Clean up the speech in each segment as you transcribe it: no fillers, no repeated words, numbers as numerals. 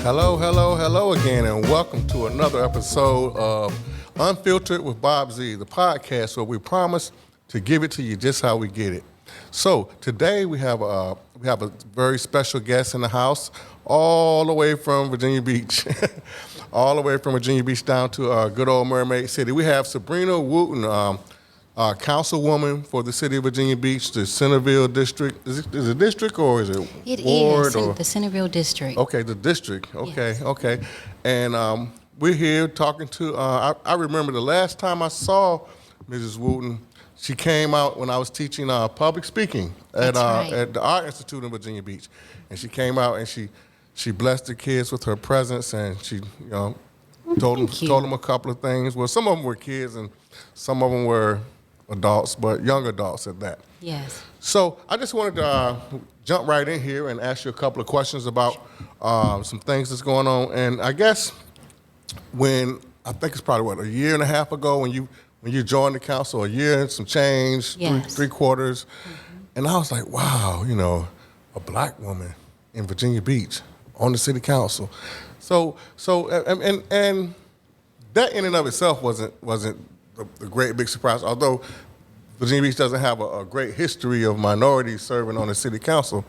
Hello, hello, hello again, and welcome to another episode of Unfiltered with Bob Z, the podcast where we promise to give it to you just how we get it. So today we have a very special guest in the house, all the way from Virginia Beach, all the way from Virginia Beach down to good old Mermaid City. We have Sabrina Wooten, councilwoman for the city of Virginia Beach, the Centerville district. Is it a district or is it ward? It is the Centerville district. Okay, the district. Okay, Yes. okay. And we're here talking to, I remember the last time I saw Mrs. Wooten, she came out when I was teaching public speaking at That's right. at the Art Institute in Virginia Beach. And she came out and she blessed the kids with her presence, and she told them a couple of things. Well, some of them were kids and some of them were adults, but young adults at that. Yes. So I just wanted to jump right in here and ask you a couple of questions about some things that's going on. And I guess I think it's probably a year and a half ago when you joined the council, a year and some change, Yes. three quarters, and I was like, wow, a black woman in Virginia Beach on the city council. So and that in and of itself wasn't the great big surprise, although Virginia Beach doesn't have a great history of minorities serving on the city council,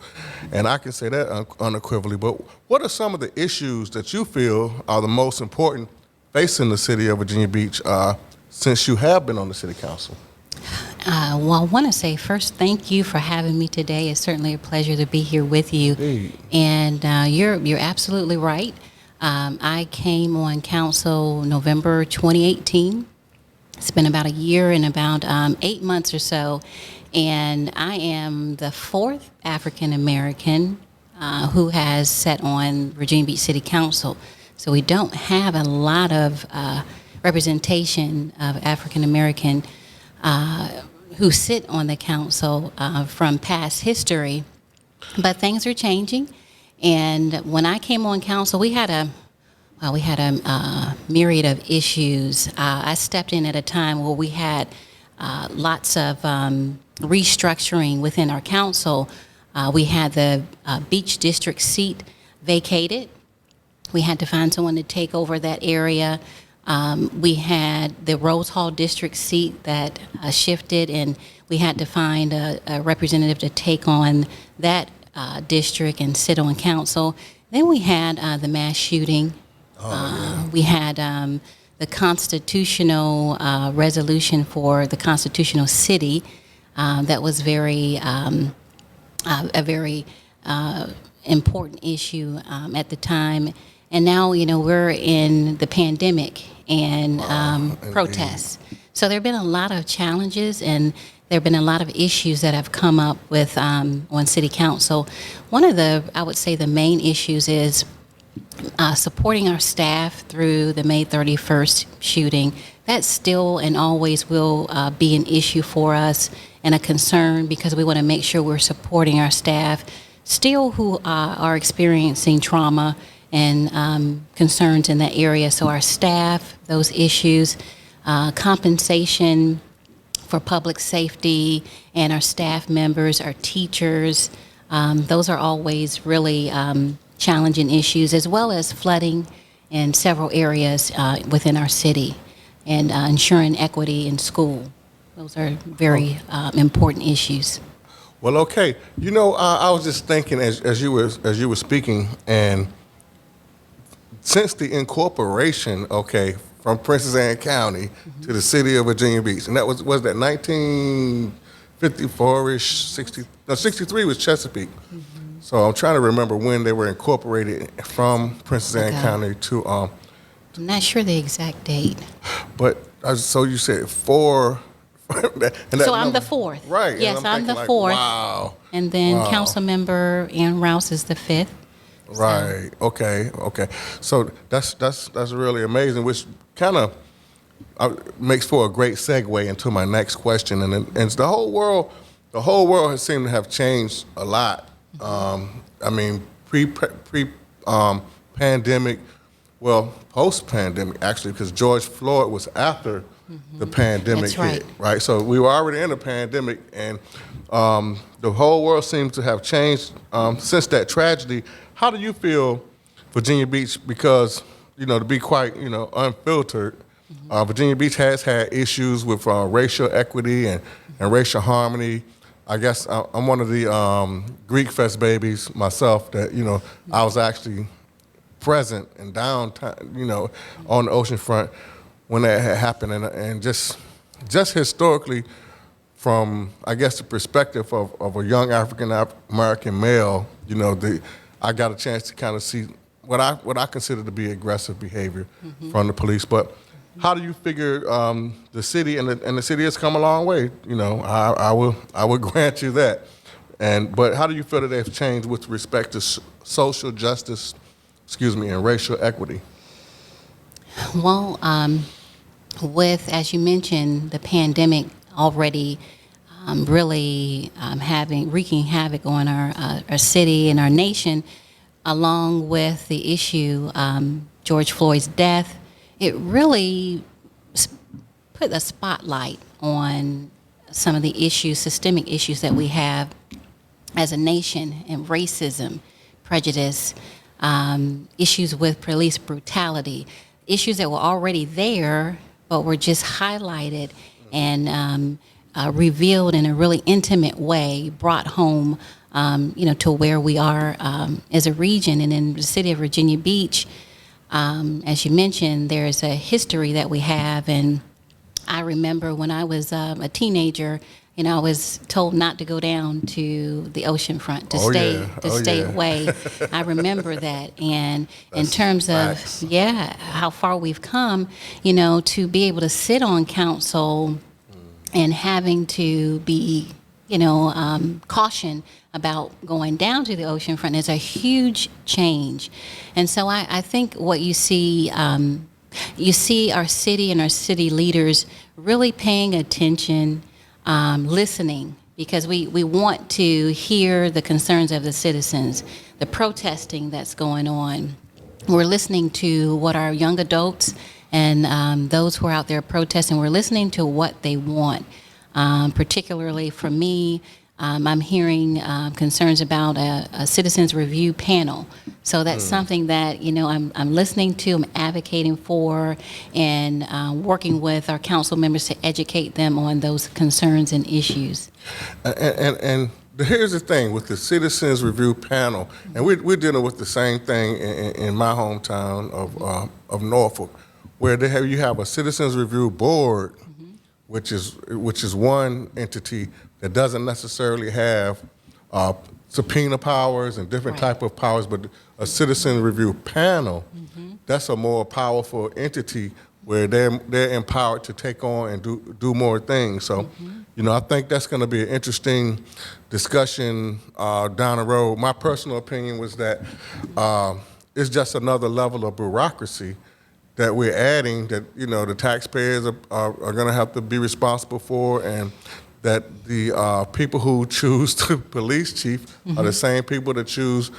and I can say that unequivocally. But what are some of the issues that you feel are the most important facing the city of Virginia Beach since you have been on the city council? Well, I want to say first, thank you for having me today. It's certainly a pleasure to be here with you. Hey. And you're absolutely right. I came on council November 2018. It's been about a year and about 8 months or so, and I am the fourth African American who has sat on Virginia Beach City Council. So we don't have a lot of representation of African American who sit on the council from past history, but things are changing. And when I came on council, we had a myriad of issues. I stepped in at a time where we had lots of restructuring within our council. We had the Beach District seat vacated. We had to find someone to take over that area. We had the Rose Hall District seat that shifted, and we had to find a representative to take on that district and sit on council. Then we had the mass shooting. We had the constitutional resolution for the constitutional city that was a very important issue at the time. And now, we're in the pandemic and protests. So there have been a lot of challenges, and there have been a lot of issues that have come up with on city council. One of I would say the main issues is supporting our staff through the May 31st shooting. That still and always will be an issue for us and a concern, because we want to make sure we're supporting our staff still who are experiencing trauma and concerns in that area. So our staff, those issues, compensation for public safety and our staff members, our teachers, those are always really challenging issues, as well as flooding in several areas within our city, and ensuring equity in school. Those are very important issues. Well, okay. I was just thinking as you were speaking, and since the incorporation, from Princess Anne County to the city of Virginia Beach, and that was that 1954-ish, 63 was Chesapeake. So I'm trying to remember when they were incorporated from Princess Anne County to. I'm not sure the exact date. But so you said four. So I'm the fourth. Right. Yes, I'm the fourth. Wow. And then Councilmember Ann Rouse is the fifth. Right. Okay. So that's really amazing, which kind of makes for a great segue into my next question. And the whole world has seemed to have changed a lot. I mean, pandemic, well, post-pandemic actually, because George Floyd was after the pandemic hit, right? So we were already in a pandemic, and the whole world seems to have changed since that tragedy. How do you feel Virginia Beach because, to be quite, unfiltered, Virginia Beach has had issues with racial equity and racial harmony. I guess I'm one of the GreekFest babies myself that, I was actually present and downtown, on the ocean front when that had happened. And just historically, from, I guess, the perspective of a young African-American male, I got a chance to kind of see what I consider to be aggressive behavior from the police. But how do you figure the city and the city has come a long way? I will grant you that. But how do you feel that they've changed with respect to social justice, and racial equity? Well, with, as you mentioned, the pandemic already really wreaking havoc on our city and our nation, along with the issue, George Floyd's death, it really put a spotlight on some of the issues, systemic issues that we have as a nation, and racism, prejudice, issues with police brutality, issues that were already there but were just highlighted and revealed in a really intimate way, brought home, to where we are as a region. And in the city of Virginia Beach, as you mentioned, there's a history that we have. And I remember when I was a teenager, I was told not to go down to the ocean front, to stay away. I remember that. And in terms of, how far we've come, to be able to sit on council and having to be, caution about going down to the ocean front is a huge change. And so I think what you see our city and our city leaders really paying attention, listening, because we want to hear the concerns of the citizens, the protesting that's going on. We're listening to what our young adults and those who are out there protesting, we're listening to what they want. Particularly for me, I'm hearing concerns about a citizens review panel. So that's something that, I'm listening to, I'm advocating for, and working with our council members to educate them on those concerns and issues. And here's the thing with the citizens review panel, and we're dealing with the same thing in my hometown of Norfolk, where you have a citizens review board, which is one entity that doesn't necessarily have subpoena powers and different type of powers, but a citizen review panel, that's a more powerful entity where they're empowered to take on and do more things. So, I think that's going to be an interesting discussion down the road. My personal opinion was that it's just another level of bureaucracy that we're adding that, the taxpayers are going to have to be responsible for, and that the people who choose the police chief are the same people that choose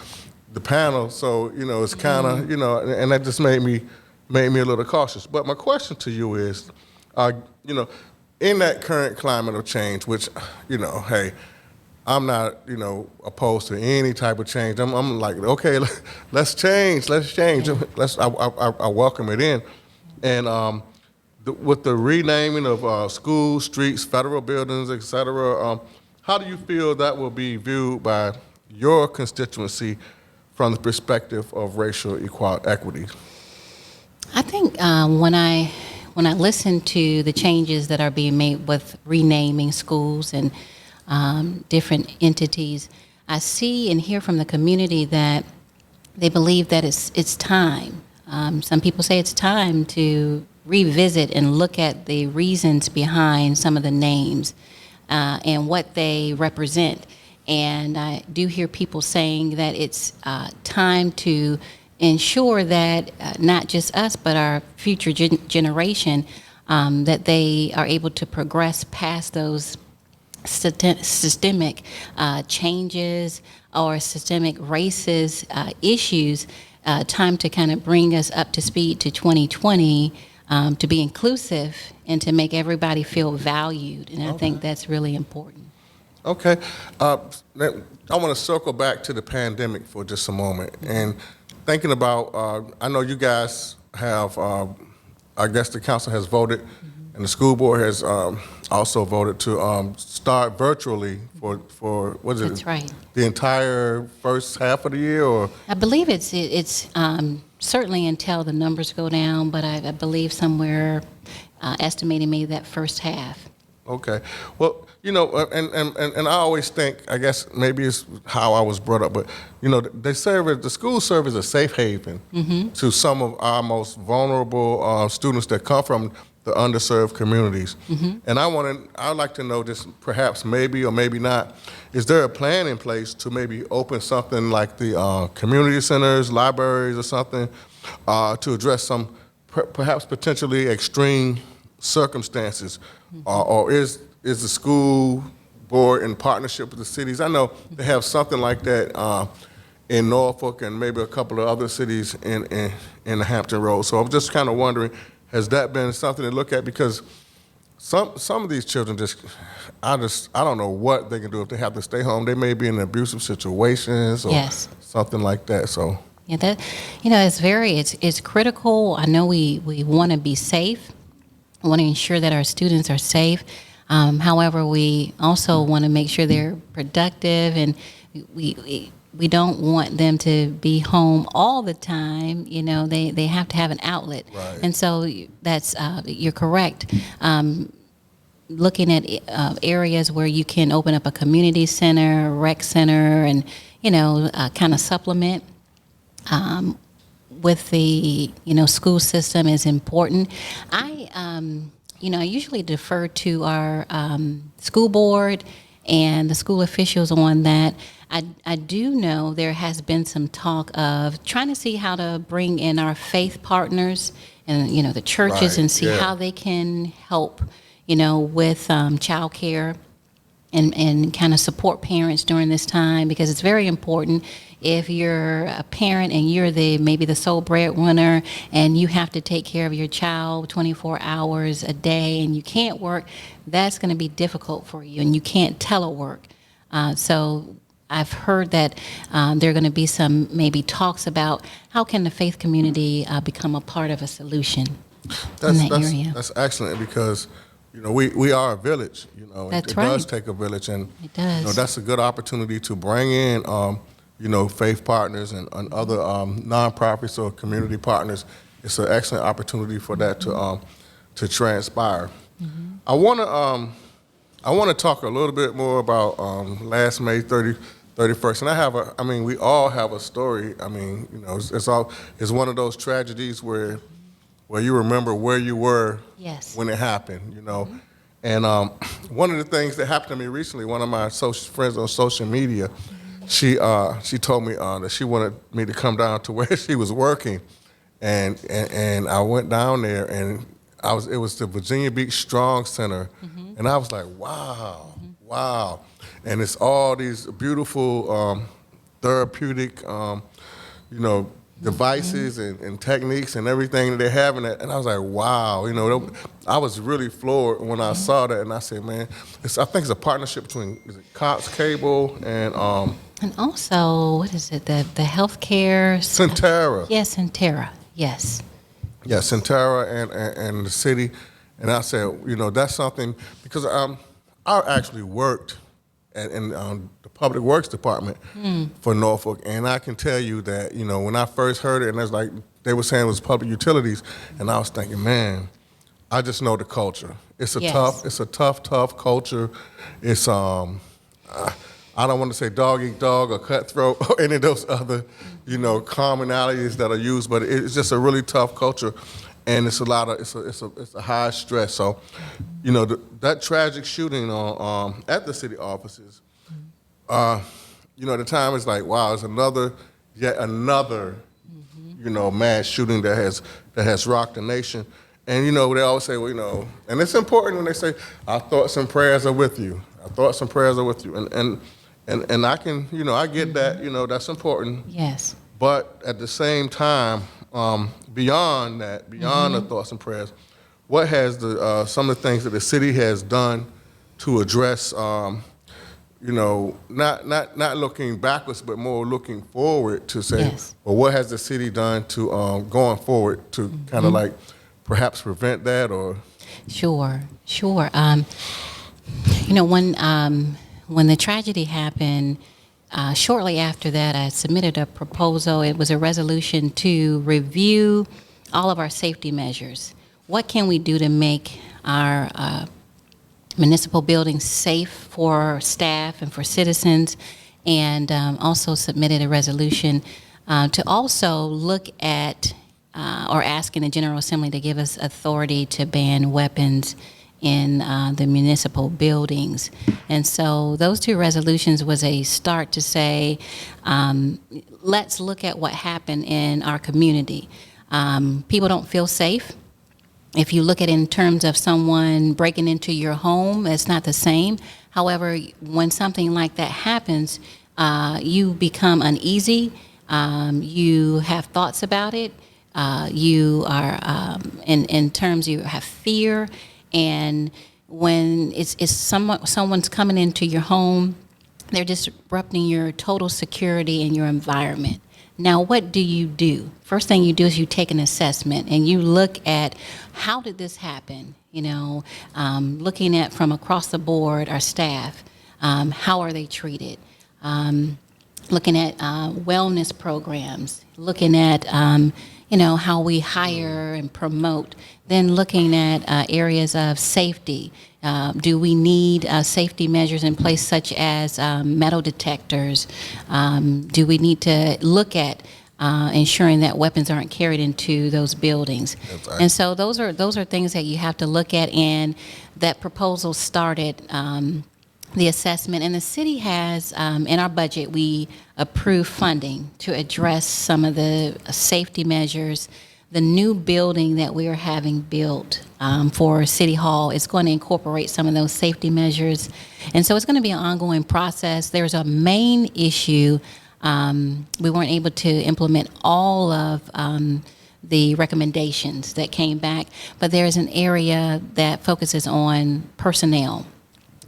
the panel. So, it's kind of, and that just made me a little cautious. But my question to you is, in that current climate of change, which, hey, I'm not, opposed to any type of change. I'm like, okay, let's change. I welcome it in. And with the renaming of schools, streets, federal buildings, et cetera, how do you feel that will be viewed by your constituency from the perspective of racial equity? I think when I listen to the changes that are being made with renaming schools and different entities, I see and hear from the community that they believe that it's time. Some people say it's time to revisit and look at the reasons behind some of the names and what they represent. And I do hear people saying that it's time to ensure that not just us, but our future generation, that they are able to progress past those systemic changes or systemic racist issues. Time to kind of bring us up to speed to 2020, to be inclusive and to make everybody feel valued. And I think that's really important. Okay. I want to circle back to the pandemic for just a moment. And thinking about, I know you guys have, I guess the council has voted, and the school board has also voted to start virtually for what is it? That's right. The entire first half of the year, or? I believe it's certainly until the numbers go down, but I believe somewhere estimating maybe that first half. Okay. Well, you know, and I always think, I guess maybe it's how I was brought up, but, you know, the schools serve as a safe haven to some of our most vulnerable students that come from the underserved communities. And I'd like to know just perhaps maybe or maybe not, is there a plan in place to maybe open something like the community centers, libraries or something to address some perhaps potentially extreme circumstances? Or is the school board in partnership with the cities? I know they have something like that in Norfolk and maybe a couple of other cities in the Hampton Road. So I'm just kind of wondering, has that been something to look at? Because some of these children I don't know what they can do if they have to stay home. They may be in abusive situations or something like that. So yeah, that, you know, it's critical. I know we want to be safe. We want to ensure that our students are safe. However, we also want to make sure they're productive, and we don't want them to be home all the time. You know, they have to have an outlet. Right. And so that's you're correct. Looking at areas where you can open up a community center, rec center, and, you know, kind of supplement with the, you know, school system is important. I usually defer to our school board and the school officials on that. I do know there has been some talk of trying to see how to bring in our faith partners and, you know, the churches and see how they can help, you know, with child care and kind of support parents during this time, because it's very important. If you're a parent and you're maybe the sole breadwinner and you have to take care of your child 24 hours a day and you can't work, that's going to be difficult for you, and you can't telework. So I've heard that there are going to be some maybe talks about how can the faith community become a part of a solution in that area. That's excellent, because, you know, we are a village. You know, That's it right. does take a village, and It does. You know, that's a good opportunity to bring in, you know, faith partners and other nonprofits or community partners. It's an excellent opportunity for that to transpire. I want to talk a little bit more about last May 31st, and we all have a story. I mean, you know, it's one of those tragedies where you remember where you were when it happened, you know. And one of the things that happened to me recently, one of my friends on social media, she told me that she wanted me to come down to where she was working, and I went down there, and it was the Virginia Beach Strong Center, and I was like, wow, and it's all these beautiful therapeutic, you know, devices and techniques and everything that they have in it. And I was like, wow, you know, I was really floored when I saw that, and I said, man, I think it's a partnership between Cox Cable and also, what is it, the healthcare? Centera. Yes, Centera, yes. Yeah, Centera and the city. And I said, you know, that's something, because I actually worked in the Public Works Department for Norfolk, and I can tell you that, you know, when I first heard it, and it's like they were saying it was public utilities, and I was thinking, man, I just know the culture. It's a tough culture. It's I don't want to say dog eat dog or cutthroat or any of those other, you know, commonalities that are used, but it's just a really tough culture, and it's a high stress. So, you know, that tragic shooting at the city offices, you know, at the time it's like, wow, it's yet another, you know, mass shooting that has rocked the nation. And, you know, they always say, well, you know, and it's important when they say, our thoughts and prayers are with you. Our thoughts and prayers are with you. And I can, you know, I get that, you know, that's important. Yes. But at the same time, beyond that, beyond the thoughts and prayers, what has some of the things that the city has done to address not looking backwards, but more looking forward to say, Yes. well, what has the city done to going forward to kind of like perhaps prevent that or? Sure. When the tragedy happened, shortly after that, I submitted a proposal. It was a resolution to review all of our safety measures. What can we do to make our municipal buildings safe for staff and for citizens? And also submitted a resolution to also look at or asking the General Assembly to give us authority to ban weapons in the municipal buildings. And so those two resolutions was a start to say, let's look at what happened in our community. People don't feel safe. If you look at it in terms of someone breaking into your home, it's not the same. However, when something like that happens, you become uneasy. You have thoughts about it. You are, in terms, you have fear. And when it's someone's coming into your home, they're disrupting your total security in your environment. Now, what do? First thing you do is you take an assessment and you look at how did this happen? Looking at from across the board, our staff, how are they treated? Looking at wellness programs, looking at how we hire and promote, then looking at areas of safety. Do we need safety measures in place such as metal detectors? Do we need to look at ensuring that weapons aren't carried into those buildings? Exactly. And so those are things that you have to look at, and that proposal started the assessment. And the city has, in our budget, we approved funding to address some of the safety measures. The new building that we are having built for City Hall is going to incorporate some of those safety measures. And so it's going to be an ongoing process. There's a main issue. We weren't able to implement all of the recommendations that came back, but there's an area that focuses on personnel.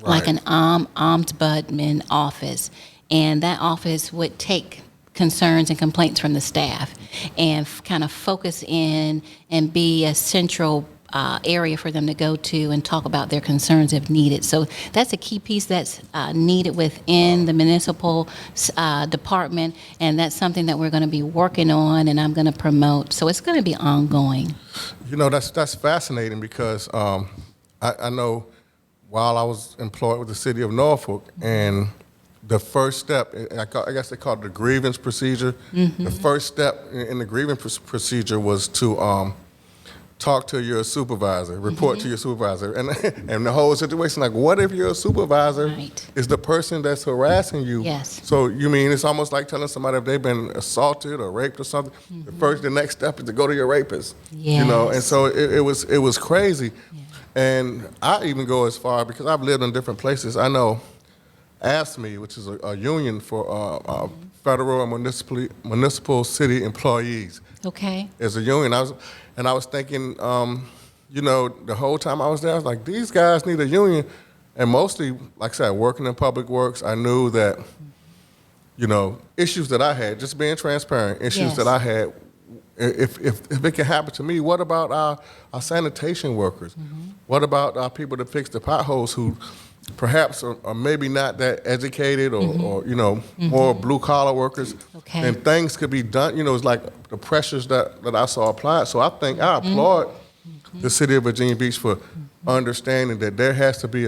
Right. Like an ombudsman office, and that office would take concerns and complaints from the staff and kind of focus in and be a central area for them to go to and talk about their concerns if needed. So that's a key piece that's needed within the municipal department, and that's something that we're going to be working on and I'm going to promote. So it's going to be ongoing. That's fascinating because I know while I was employed with the city of Norfolk, and the first step, I guess they call it the grievance procedure. Mm-hmm. The first step in the grievance procedure was to talk to your supervisor, report to your supervisor. And the whole situation, like, what if your supervisor is the person that's harassing you? Yes. So you mean it's almost like telling somebody if they've been assaulted or raped or something, the next step is to go to your rapist. Yes. And so it was crazy. Yeah. And I even go as far, because I've lived in different places. I know AFSCME, which is a union for federal and municipal city employees. Okay. Is a union. I was thinking, the whole time I was there, I was like, these guys need a union. And mostly, like I said, working in public works, I knew that, issues that I had, just being transparent, issues that I had, if it can happen to me, what about our sanitation workers? Mm-hmm. What about our people that fix the potholes who perhaps are maybe not that educated or more blue-collar workers? Okay. And things could be done. It's like the pressures that I saw applied. So I think I applaud the city of Virginia Beach for understanding that there has to be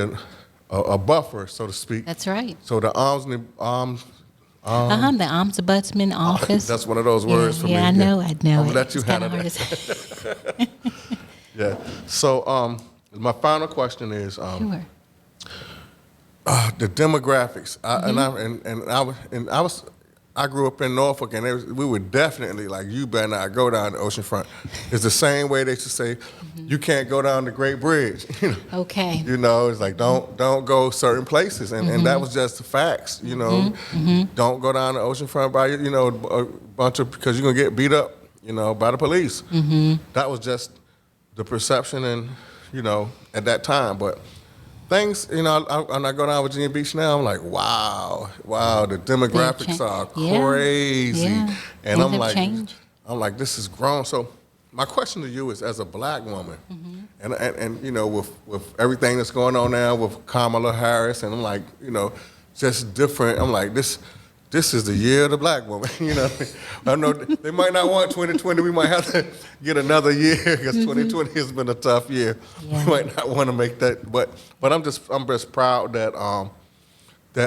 a buffer, so to speak. That's right. So the the ombudsman office. That's one of those words for me. Yeah, I know. I'm gonna let you handle that. Yeah. So my final question is sure. The demographics. I grew up in Norfolk, and we were definitely like, you better not go down the oceanfront. It's the same way they should say, you can't go down the Great Bridge. Okay. It's like don't go certain places, and that was just the facts. Don't go down the oceanfront by a bunch of, because you're gonna get beat up, by the police. That was just the perception, and at that time. But things, you know, when I go down Virginia Beach now, I'm like, wow, the demographics are crazy. Yeah. And Things I'm have like, changed. this is grown. So my question to you is, as a black woman, and you know, with everything that's going on now with Kamala Harris, and I'm like, you know, just different. I'm like, this is the year of the black woman. You know, I know they might not want 2020. We might have to get another year because 2020 has been a tough year. Yeah. We might not want to make that, but I'm just proud that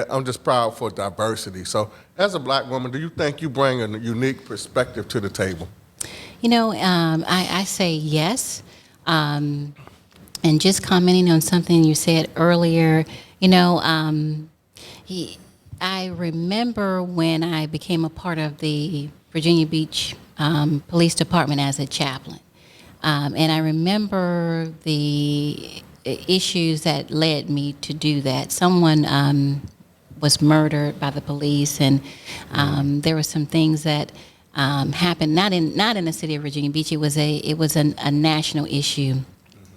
I'm just proud for diversity. So, as a black woman, do you think you bring a unique perspective to the table? You know, I say yes. And just commenting on something you said earlier, you know, I remember when I became a part of the Virginia Beach Police Department as a chaplain. And I remember the issues that led me to do that. Someone was murdered by the police, and there were some things that happened not in the city of Virginia Beach. It was a national issue.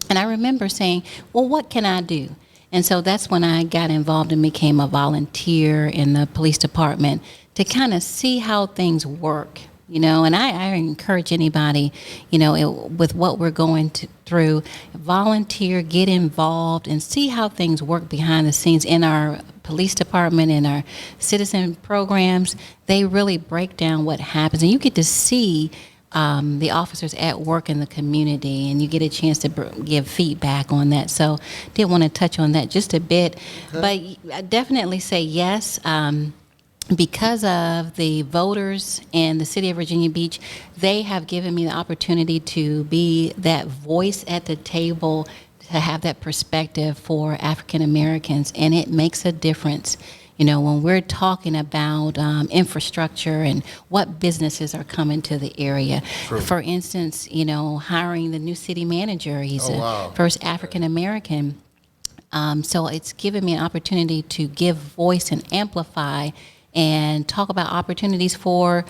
And I remember saying, well, what can I do? And so that's when I got involved and became a volunteer in the police department to kind of see how things work, you know. And I encourage anybody, you know, with what we're going through, volunteer, get involved, and see how things work behind the scenes in our police department and our citizen programs. They really break down what happens, and you get to see the officers at work in the community, and you get a chance to give feedback on that. So did want to touch on that just a bit. Okay. But I definitely say yes. Because of the voters in the city of Virginia Beach, they have given me the opportunity to be that voice at the table, to have that perspective for African Americans, and it makes a difference. You know, when we're talking about infrastructure and what businesses are coming to the area. True. For instance, you know, hiring the new city manager. He's the first African American. So it's given me an opportunity to give voice and amplify and talk about opportunities for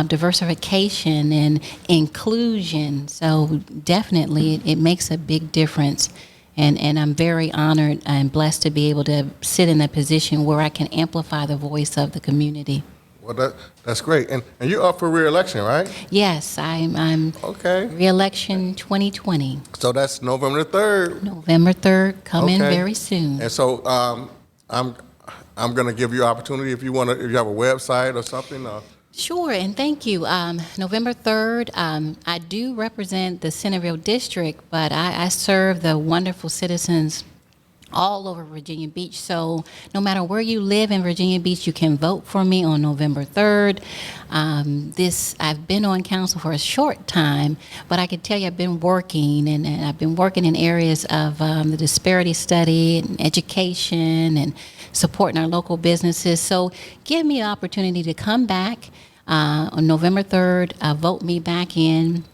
diversification and inclusion. So definitely it makes a big difference. And I'm very honored and blessed to be able to sit in a position where I can amplify the voice of the community. Well, that's great. And you're up for re-election, right? Yes, I'm okay. Re-election 2020. So that's November 3rd. November 3rd, coming very soon. And so I'm going to give you an opportunity if you have a website or something. Sure, and thank you. November 3rd, I do represent the Centerville District, but I serve the wonderful citizens all over Virginia Beach. So no matter where you live in Virginia Beach, you can vote for me on November 3rd. I've been on council for a short time, but I can tell you I've been working, and I've been working in areas of the disparity study and education and supporting our local businesses. So give me an opportunity to come back on November 3rd, vote me back in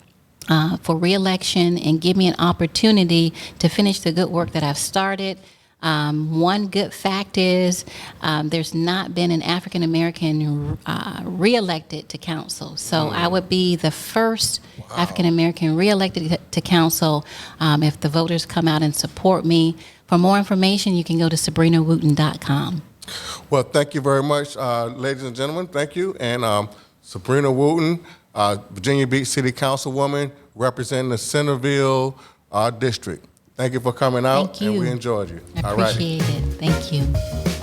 for re-election, and give me an opportunity to finish the good work that I've started. One good fact is there's not been an African American re-elected to council. So I would be the first African American re-elected to council if the voters come out and support me. For more information, you can go to SabrinaWooten.com. Well, thank you very much, ladies and gentlemen. Thank you. And Sabrina Wooten, Virginia Beach City Councilwoman, representing the Centerville District. Thank you for coming out, Thank you. and we enjoyed you. I appreciate it. Thank you.